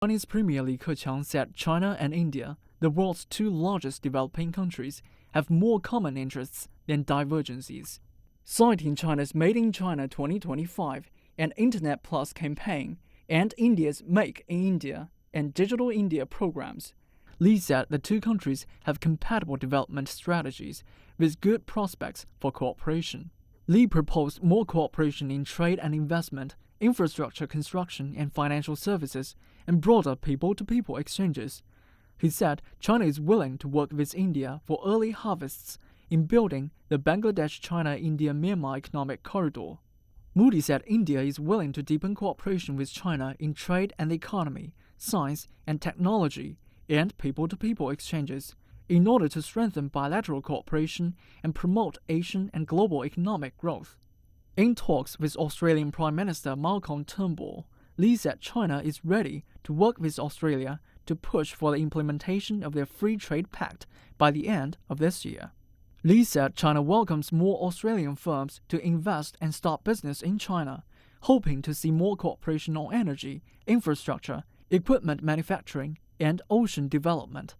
Chinese Premier Li Keqiang said China and India, the world's two largest developing countries, have more common interests than divergences. Citing China's Made in China 2025 and Internet Plus campaign and India's Make in India and Digital India programs, Li said the two countries have compatible development strategies with good prospects for cooperation. Li proposed more cooperation in trade and investment, infrastructure construction and financial services, and broader people-to-people exchanges. He said China is willing to work with India for early harvests in building the Bangladesh-China-India-Myanmar economic corridor. Modi said India is willing to deepen cooperation with China in trade and the economy, science and technology, and people-to-people exchanges, in order to strengthen bilateral cooperation and promote Asian and global economic growth. In talks with Australian Prime Minister Malcolm Turnbull, Li said China is ready to work with Australia to push for the implementation of their Free Trade Pact by the end of this year. Li said China welcomes more Australian firms to invest and start business in China, hoping to see more cooperation on energy, infrastructure, equipment manufacturing, and ocean development.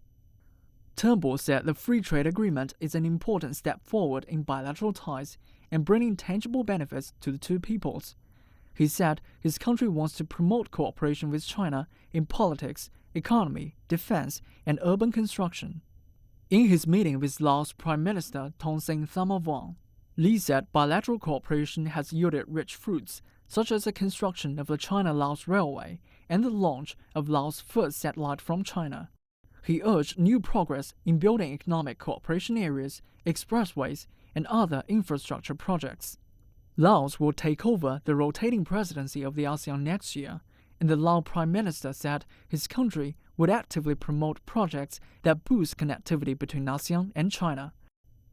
Turnbull said the free trade agreement is an important step forward in bilateral ties and bringing tangible benefits to the two peoples. He said his country wants to promote cooperation with China in politics, economy, defense, and urban construction. In his meeting with Laos Prime Minister Thongsin Thamawong, Li said bilateral cooperation has yielded rich fruits, such as the construction of the China-Laos Railway and the launch of Laos' first satellite from China. He urged new progress in building economic cooperation areas, expressways, and other infrastructure projects. Laos will take over the rotating presidency of the ASEAN next year, and the Lao Prime Minister said his country would actively promote projects that boost connectivity between ASEAN and China.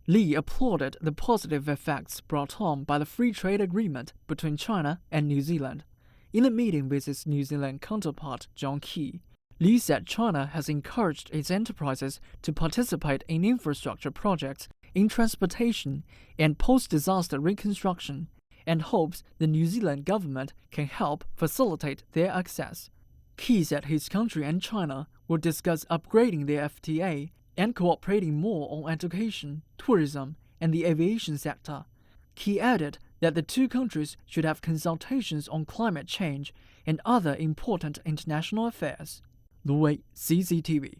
Li applauded the positive effects brought on by the free trade agreement between China and New Zealand. In a meeting with his New Zealand counterpart, John Key, Li said China has encouraged its enterprises to participate in infrastructure projects in transportation and post-disaster reconstruction, and hopes the New Zealand government can help facilitate their access. Key said his country and China will discuss upgrading their FTA and cooperating more on education, tourism, and the aviation sector. Key added that the two countries should have consultations on climate change and other important international affairs. Lu Wei, CCTV.